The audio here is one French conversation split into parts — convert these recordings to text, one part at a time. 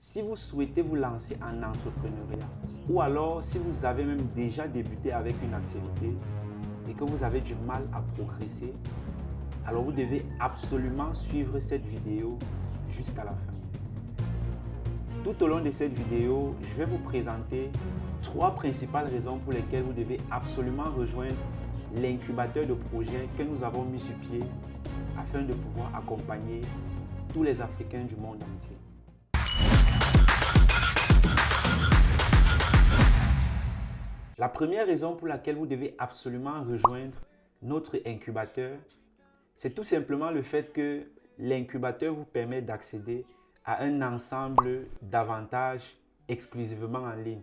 Si vous souhaitez vous lancer en entrepreneuriat ou alors si vous avez même déjà débuté avec une activité et que vous avez du mal à progresser, alors vous devez absolument suivre cette vidéo jusqu'à la fin. Tout au long de cette vidéo, je vais vous présenter 3 principales raisons pour lesquelles vous devez absolument rejoindre l'incubateur de projets que nous avons mis sur pied afin de pouvoir accompagner tous les Africains du monde entier. La première raison pour laquelle vous devez absolument rejoindre notre incubateur, c'est tout simplement le fait que l'incubateur vous permet d'accéder à un ensemble d'avantages exclusivement en ligne.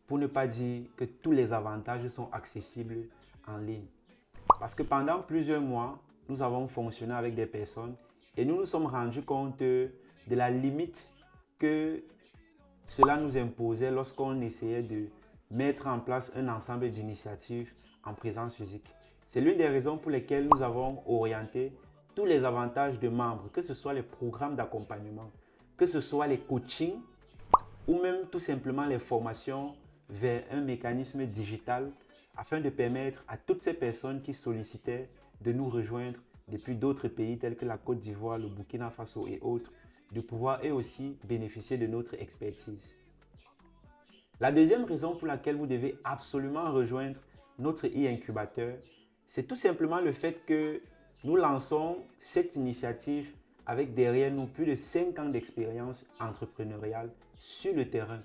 Pour ne pas dire que tous les avantages sont accessibles en ligne. Parce que pendant plusieurs mois, nous avons fonctionné avec des personnes et nous nous sommes rendus compte de la limite que cela nous imposait lorsqu'on essayait de mettre en place un ensemble d'initiatives en présence physique. C'est l'une des raisons pour lesquelles nous avons orienté tous les avantages de membres, que ce soit les programmes d'accompagnement, que ce soit les coachings ou même tout simplement les formations vers un mécanisme digital afin de permettre à toutes ces personnes qui sollicitaient de nous rejoindre depuis d'autres pays tels que la Côte d'Ivoire, le Burkina Faso et autres, de pouvoir eux aussi bénéficier de notre expertise. La deuxième raison pour laquelle vous devez absolument rejoindre notre e-incubateur, c'est tout simplement le fait que nous lançons cette initiative avec derrière nous plus de 5 ans d'expérience entrepreneuriale sur le terrain.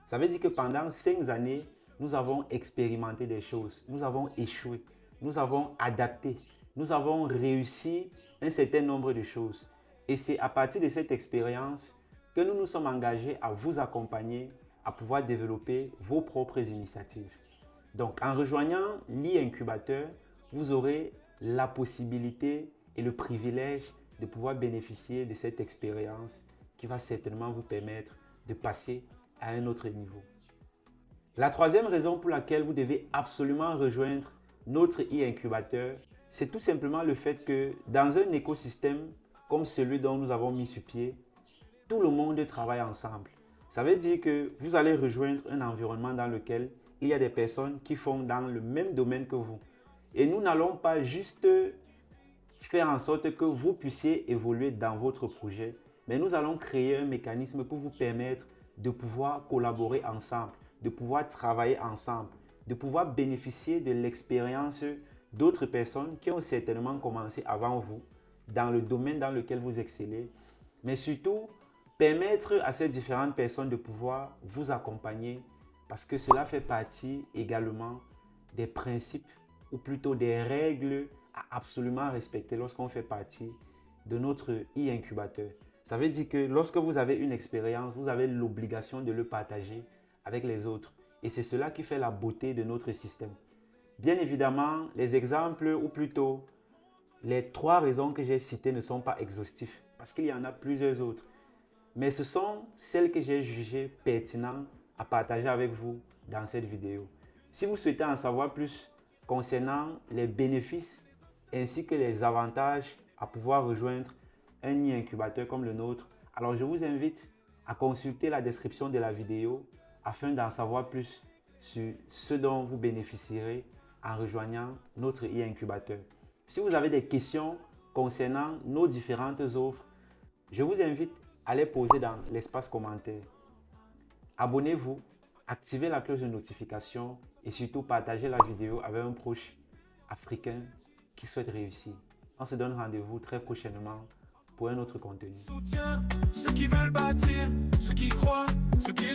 Ça veut dire que pendant 5 années, nous avons expérimenté des choses, nous avons échoué, nous avons adapté, nous avons réussi un certain nombre de choses. Et c'est à partir de cette expérience que nous nous sommes engagés à vous accompagner à pouvoir développer vos propres initiatives. Donc, en rejoignant l'e-incubateur, vous aurez la possibilité et le privilège de pouvoir bénéficier de cette expérience qui va certainement vous permettre de passer à un autre niveau. La troisième raison pour laquelle vous devez absolument rejoindre notre e-incubateur, c'est tout simplement le fait que dans un écosystème comme celui dont nous avons mis sur pied, tout le monde travaille ensemble. Ça veut dire que vous allez rejoindre un environnement dans lequel il y a des personnes qui font dans le même domaine que vous. Et nous n'allons pas juste faire en sorte que vous puissiez évoluer dans votre projet, mais nous allons créer un mécanisme pour vous permettre de pouvoir collaborer ensemble, de pouvoir travailler ensemble, de pouvoir bénéficier de l'expérience d'autres personnes qui ont certainement commencé avant vous dans le domaine dans lequel vous excellez, mais surtout permettre à ces différentes personnes de pouvoir vous accompagner parce que cela fait partie également des principes ou plutôt des règles à absolument respecter lorsqu'on fait partie de notre e-incubateur. Ça veut dire que lorsque vous avez une expérience, vous avez l'obligation de le partager avec les autres. Et c'est cela qui fait la beauté de notre système. Bien évidemment, les exemples ou plutôt les 3 raisons que j'ai citées ne sont pas exhaustifs parce qu'il y en a plusieurs autres. Mais ce sont celles que j'ai jugées pertinentes à partager avec vous dans cette vidéo. Si vous souhaitez en savoir plus concernant les bénéfices ainsi que les avantages à pouvoir rejoindre un e-incubateur comme le nôtre, alors je vous invite à consulter la description de la vidéo afin d'en savoir plus sur ce dont vous bénéficierez en rejoignant notre e-incubateur. Si vous avez des questions concernant nos différentes offres, je vous invite à les poser dans l'espace commentaire. Abonnez-vous, activez la cloche de notification et surtout partagez la vidéo avec un proche africain qui souhaite réussir. On se donne rendez-vous très prochainement pour un autre contenu. Soutiens ceux qui veulent bâtir, ceux qui croient, ceux qui